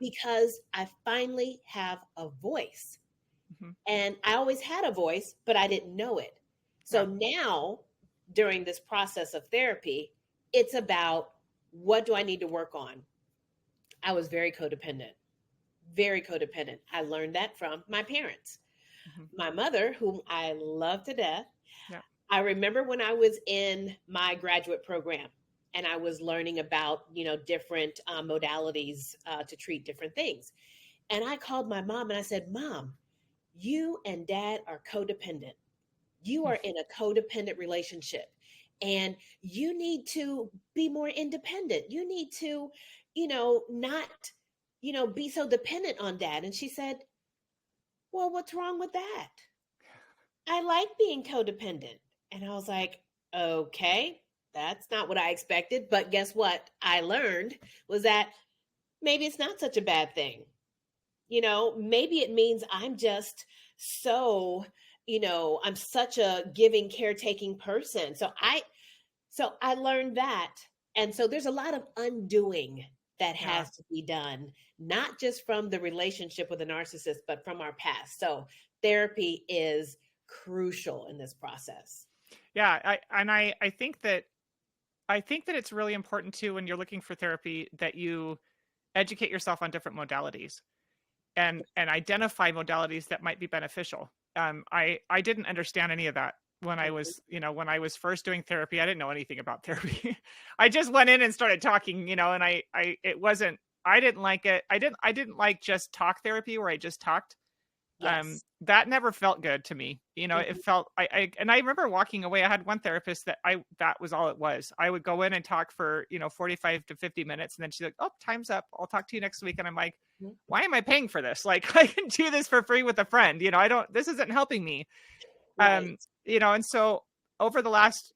because I finally have a voice. Mm-hmm. And I always had a voice, but I didn't know it. So now, during this process of therapy, it's about, what do I need to work on? I was very codependent. I learned that from my parents. Mhm. My mother, whom I love to death, Yeah. I remember when I was in my graduate program and I was learning about, different modalities to treat different things. And I called my mom and I said, Mom, you and dad are codependent. You are in a codependent relationship and you need to be more independent. You need to, not, be so dependent on dad. And she said, well, what's wrong with that? I like being codependent. And I was like, okay, that's not what I expected. But guess what? I learned was that maybe it's not such a bad thing. Maybe it means I'm just so, I'm such a giving, caretaking person. So I learned that. And so there's a lot of undoing that Yeah. has to be done, not just from the relationship with a narcissist, but from our past. So therapy is crucial in this process. Yeah. I think that it's really important too when you're looking for therapy that you educate yourself on different modalities and identify modalities that might be beneficial. I didn't understand any of that when I Mhm. was, when I was first doing therapy. I didn't know anything about therapy. I just went in and started talking, and it wasn't. I didn't like it. I didn't like just talk therapy where I just talked. Yes. That never felt good to me. It Mhm. felt and I remember walking away. I had one therapist that was all it was. I would go in and talk for, 45 to 50 minutes and then she's like, "Oh, time's up. I'll talk to you next week." And I'm like, Mhm. "Why am I paying for this? Like I can do this for free with a friend. I don't this isn't helping me." Right. And so over the last,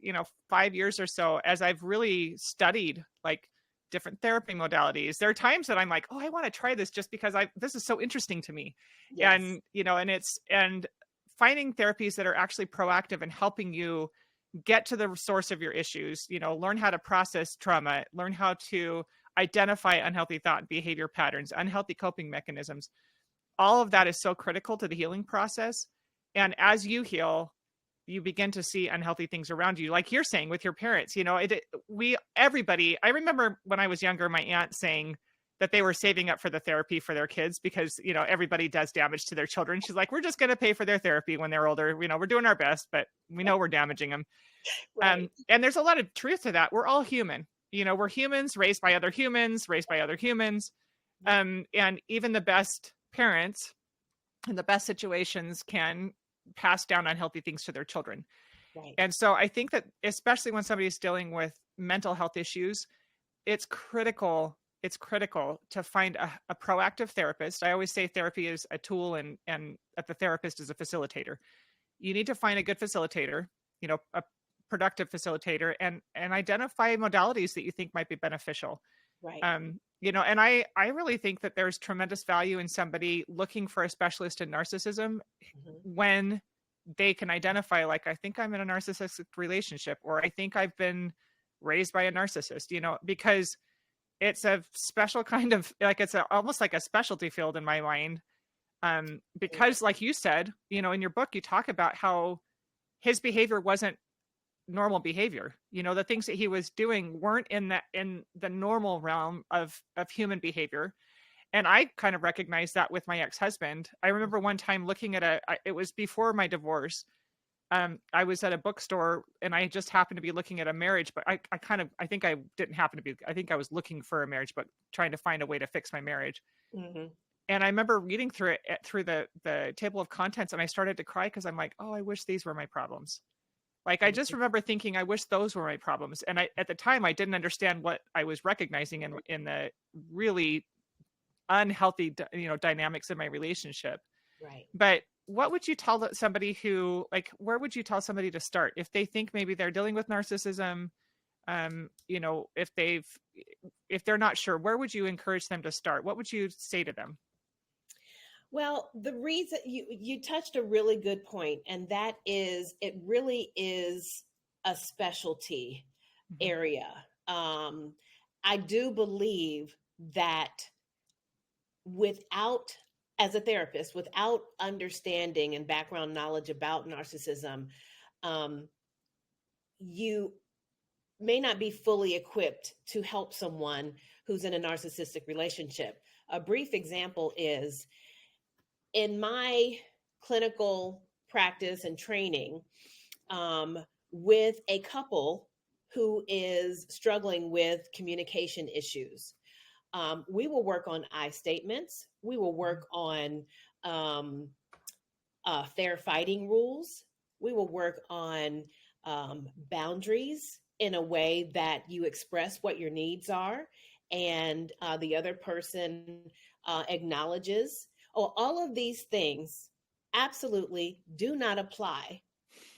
5 years or so, as I've really studied like different therapy modalities, there are times that I'm like, oh, I want to try this just because this is so interesting to me. Yes. And finding therapies that are actually proactive and helping you get to the source of your issues, learn how to process trauma, learn how to identify unhealthy thought and behavior patterns, unhealthy coping mechanisms. All of that is so critical to the healing process. And as you heal, you begin to see unhealthy things around you, like you're saying with your parents. Everybody, I remember when I was younger, my aunt saying that they were saving up for the therapy for their kids because, everybody does damage to their children. She's like, we're just going to pay for their therapy when they're older. We're doing our best, but we know we're damaging them. Right. And there's a lot of truth to that. We're all human. We're humans raised by other humans, raised by other humans. Yep. And even the best parents in the best situations can pass down unhealthy things to their children. Right. And so I think that especially when somebody's dealing with mental health issues, it's critical. It's critical to find a proactive therapist. I always say therapy is a tool and that the therapist is a facilitator. You need to find a good facilitator, a productive facilitator, and identify modalities that you think might be beneficial. Right. And I really think that there's tremendous value in somebody looking for a specialist in narcissism Mhm. when they can identify, like, I think I'm in a narcissistic relationship, or I think I've been raised by a narcissist, because it's a special kind of like almost like a specialty field in my mind. Because like you said, in your book, you talk about how his behavior wasn't normal behavior. The things that he was doing weren't in the normal realm of human behavior. And I kind of recognized that with my ex-husband. I remember one time looking at it was before my divorce. I was at a bookstore and I just happened to be looking at a marriage, but I think I didn't happen to be, I think I was looking for a marriage, but trying to find a way to fix my marriage. Mhm. And I remember reading through it through the table of contents, and I started to cry because I'm like, oh, I wish these were my problems. Like, I just Mhm. remember thinking, I wish those were my problems. And at the time, I didn't understand what I was recognizing in the really unhealthy, dynamics in my relationship. Right. But what would you tell somebody who, like, where would you tell somebody to start if they think maybe they're dealing with narcissism? If they're not sure, where would you encourage them to start? What would you say to them? Well, the reason you touched a really good point, and that is it really is a specialty Mhm. area. I do believe that without, as a therapist, without understanding and background knowledge about narcissism, um, you may not be fully equipped to help someone who's in a narcissistic relationship. A brief example is in my clinical practice and training with a couple who is struggling with communication issues. We will work on I statements. We will work on fair fighting rules. We will work on boundaries in a way that you express what your needs are and the other person acknowledges. Oh, all of these things absolutely do not apply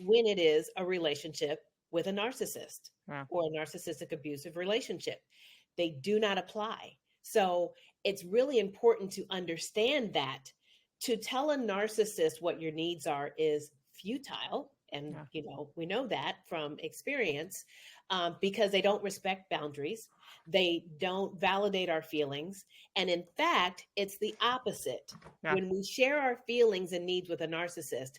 when it is a relationship with a narcissist Yeah. or a narcissistic abusive relationship. They do not apply. So it's really important to understand that. To tell a narcissist what your needs are is futile. And, Yeah. we know that from experience because they don't respect boundaries. They don't validate our feelings. And in fact, it's the opposite. Yeah. When we share our feelings and needs with a narcissist,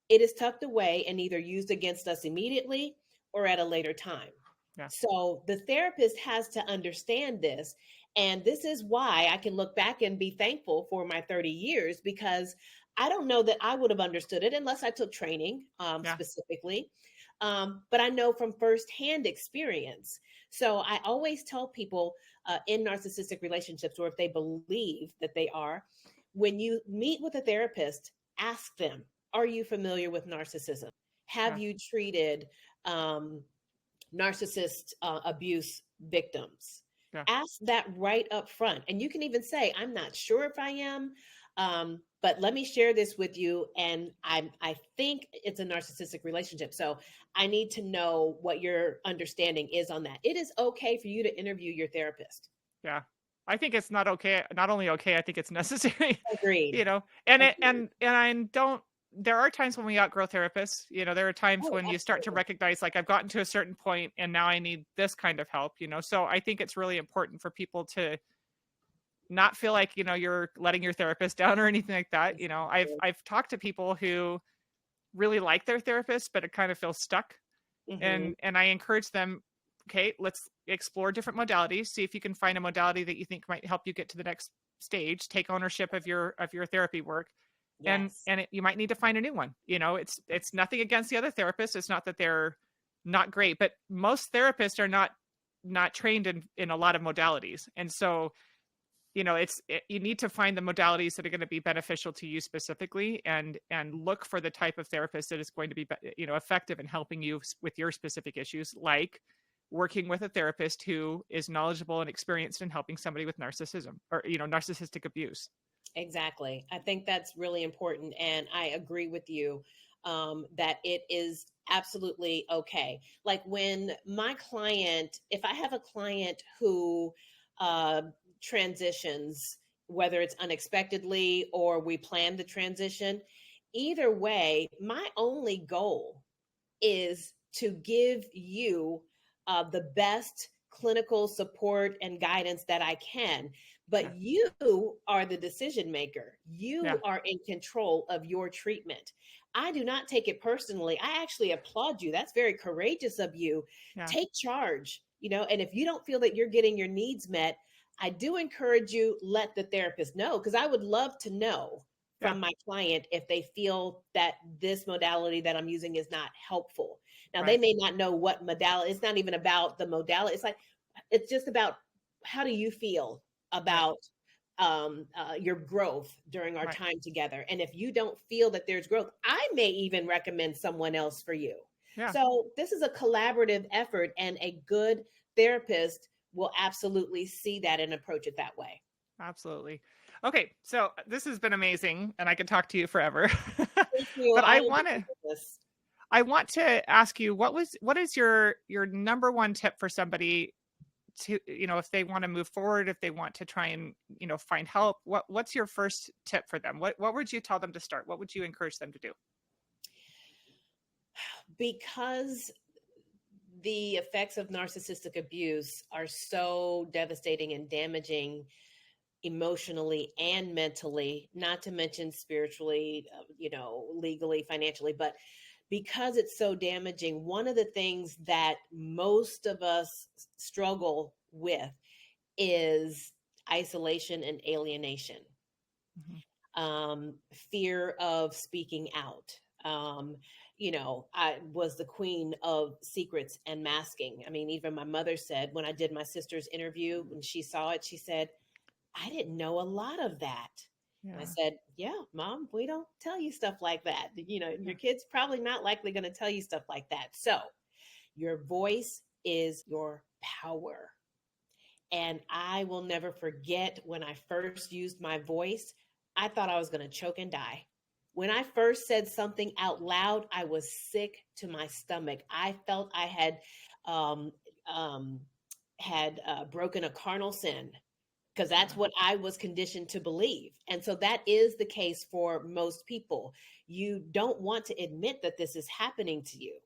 it is tucked away and either used against us immediately or at a later time. Yeah. So the therapist has to understand this. And this is why I can look back and be thankful for my 30 years, because I don't know that I would have understood it unless I took training specifically. But I know from firsthand experience. So I always tell people in narcissistic relationships, or if they believe that they are, when you meet with a therapist, ask them, are you familiar with narcissism? Have you treated narcissist abuse victims? Yeah. Ask that right up front. And you can even say, I'm not sure if I am, but let me share this with you. And I think it's a narcissistic relationship. So I need to know what your understanding is on that. It is okay for you to interview your therapist. Yeah. I think it's not okay. Not only okay, I think it's necessary. Agreed. And I don't, there are times when we outgrow therapists. There are times when you start to recognize, like, I've gotten to a certain point and now I need this kind of help, so I think it's really important for people to not feel like, you're letting your therapist down or anything like that. I've talked to people who really like their therapist, but it kind of feels stuck. And I encourage them, okay, let's explore different modalities, see if you can find a modality that you think might help you get to the next stage, take ownership of your therapy work. Yes. And you might need to find a new one. It's nothing against the other therapists. It's not that they're not great, but most therapists are not trained in a lot of modalities. And so, you need to find the modalities that are going to be beneficial to you specifically, and look for the type of therapist that is going to be, effective in helping you with your specific issues, like working with a therapist who is knowledgeable and experienced in helping somebody with narcissism or, narcissistic abuse. Exactly. I think that's really important. And I agree with you that it is absolutely okay. Like when if I have a client who transitions, whether it's unexpectedly or we plan the transition, either way, my only goal is to give you the best clinical support and guidance that I can. But you are the decision maker. You are in control of your treatment. I do not take it personally. I actually applaud you. That's very courageous of you. Take charge, and if you don't feel that you're getting your needs met, I do encourage you, let the therapist know, because I would love to know from my client if they feel that this modality that I'm using is not helpful. Now, they may not know what modality. It's not even about the modality. It's just about, how do you feel about your growth during our time together? And if you don't feel that there's growth, I may even recommend someone else for you. So this is a collaborative effort, and a good therapist will absolutely see that and approach it that way. Absolutely. Okay, so this has been amazing, and I could talk to you forever. Thank you. But I want to ask you, what is your number one tip for somebody to, if they want to move forward, if they want to try and, find help? What's your first tip for them? What would you tell them to start? What would you encourage them to do? Because the effects of narcissistic abuse are so devastating and damaging emotionally and mentally, not to mention spiritually, legally, financially, but because it's so damaging, one of the things that most of us struggle with is isolation and alienation. fear of speaking out. I was the queen of secrets and masking. I mean, even my mother said when I did my sister's interview, when she saw it, she said, I didn't know a lot of that. And I Yeah. said, yeah, Mom, we don't tell you stuff like that. Your kid's probably not likely going to tell you stuff like that. So your voice is your power. And I will never forget when I first used my voice, I thought I was going to choke and die. When I first said something out loud, I was sick to my stomach. I felt I um, um, had broken a carnal sin, because that's Yeah. what I was conditioned to believe. And so that is the case for most people. You don't want to admit that this is happening to you,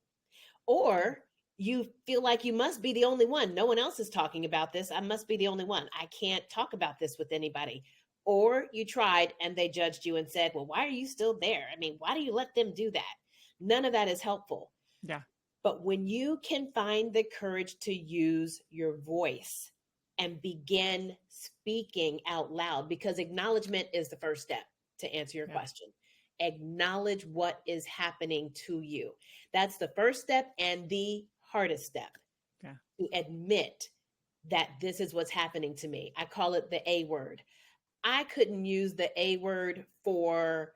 or you feel like you must be the only one. No one else is talking about this. I must be the only one. I can't talk about this with anybody. Or you tried and they judged you and said, well, why are you still there? I mean, why do you let them do that? None of that is helpful. Yeah. But when you can find the courage to use your voice and begin speaking out loud, because acknowledgement is the first step to answer your Yeah. question. Acknowledge what is happening to you. That's the first step and the hardest step. Yeah. To admit that this is what's happening to me. I call it the A word. I couldn't use the A word for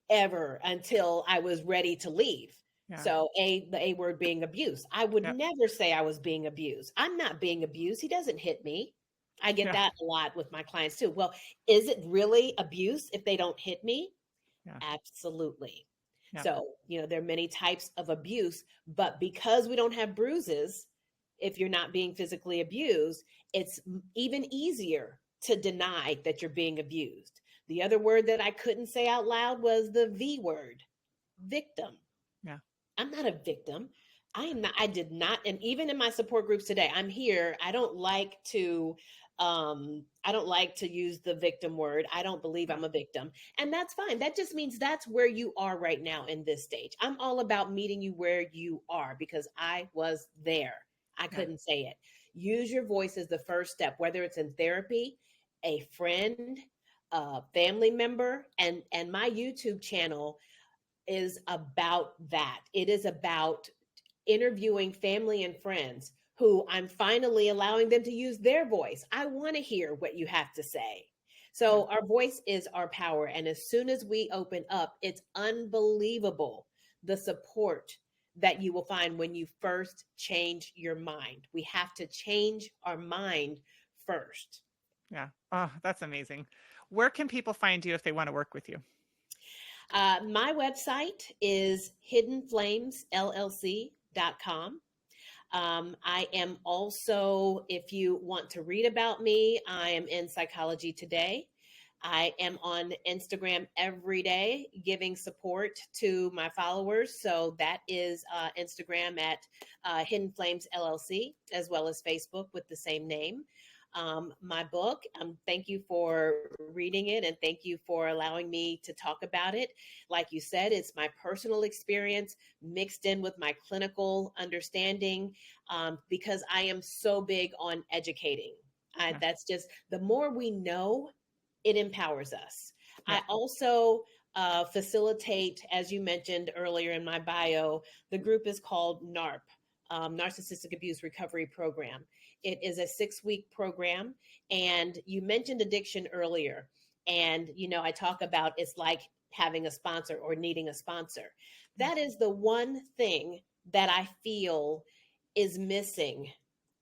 ever until I was ready to leave. Yeah. So the A word being abuse. I would Yep. never say I was being abused. I'm not being abused. He doesn't hit me. I get Yeah. that a lot with my clients too. Well, is it really abuse if they don't hit me? Yeah. Absolutely. Yep. So, there are many types of abuse, but because we don't have bruises, if you're not being physically abused, it's even easier to deny that you're being abused. The other word that I couldn't say out loud was the V word, victim. Yeah. I'm not a victim. I did not. And even in my support groups today, I'm here. I don't like to use the victim word. I don't believe I'm a victim. And that's fine. That just means that's where you are right now in this stage. I'm all about meeting you where you are because I was there. I Yeah. couldn't say it. Use your voice as the first step, whether it's in therapy, a friend, a family member, and my YouTube channel is about that. It is about interviewing family and friends who I'm finally allowing them to use their voice. I want to hear what you have to say. So our voice is our power. And as soon as we open up, it's unbelievable the support that you will find when you first change your mind. We have to change our mind first. Yeah. Oh, that's amazing. Where can people find you if they want to work with you? My website is hiddenflamesllc.com. I am also, if you want to read about me, I am in Psychology Today. I am on Instagram every day giving support to my followers. So that is Instagram at Hidden Flames LLC, as well as Facebook with the same name. My book, thank you for reading it and thank you for allowing me to talk about it. Like you said, it's my personal experience mixed in with my clinical understanding, because I am so big on educating. That's just, the more we know, it empowers us. Yeah. I also facilitate, as you mentioned earlier in my bio, the group is called NARP, Narcissistic Abuse Recovery Program. It is a 6-week program. And you mentioned addiction earlier. And, I talk about it's like having a sponsor or needing a sponsor. That is the one thing that I feel is missing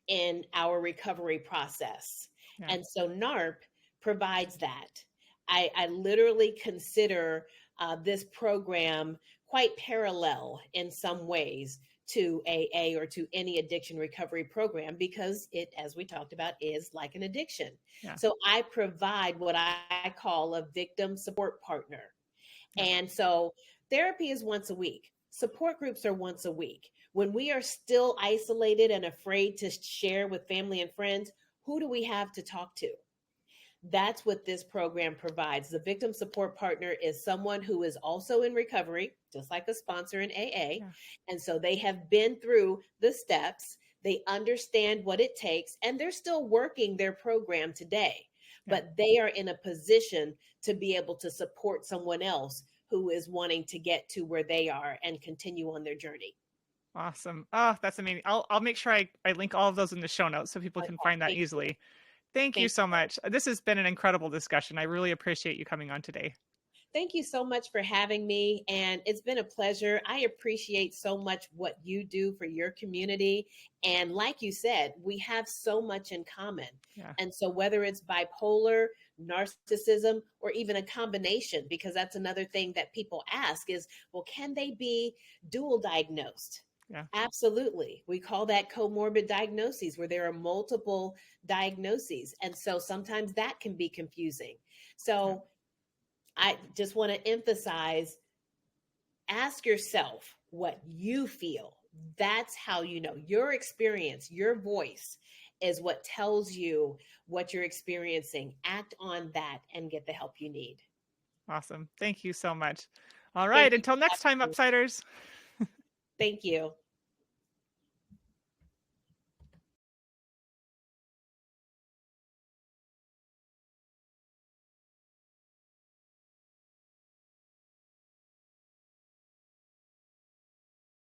in our recovery process. Yeah. And so NARP provides that. I literally consider this program quite parallel in some ways to AA or to any addiction recovery program because it, as we talked about, is like an addiction. Yeah. So I provide what I call a victim support partner. Yeah. And so therapy is once a week. Support groups are once a week. When we are still isolated and afraid to share with family and friends, who do we have to talk to? That's what this program provides. The victim support partner is someone who is also in recovery, just like a sponsor in AA. Yeah. And so they have been through the steps. They understand what it takes, and they're still working their program today. Yeah. but they are in a position to be able to support someone else who is wanting to get to where they are and continue on their journey. Awesome. Oh, that's amazing. I'll make sure I link all of those in the show notes so people Okay, can find that thank you. easily. Thank you Thank so much. This has been an incredible discussion. I really appreciate you coming on today. Thank you so much for having me. And it's been a pleasure. I appreciate so much what you do for your community. And like you said, we have so much in common. Yeah. And so, whether it's bipolar, narcissism, or even a combination, because that's another thing that people ask is, well, can they be dual diagnosed? Yeah. Absolutely. We call that comorbid diagnoses, where there are multiple diagnoses. And so sometimes that can be confusing. So, I just want to emphasize, ask yourself what you feel. That's how you know. Your experience, your voice is what tells you what you're experiencing. Act on that and get the help you need. Awesome. Thank you so much. All right. Thank you Until for next time, having me. Upsiders. Thank you.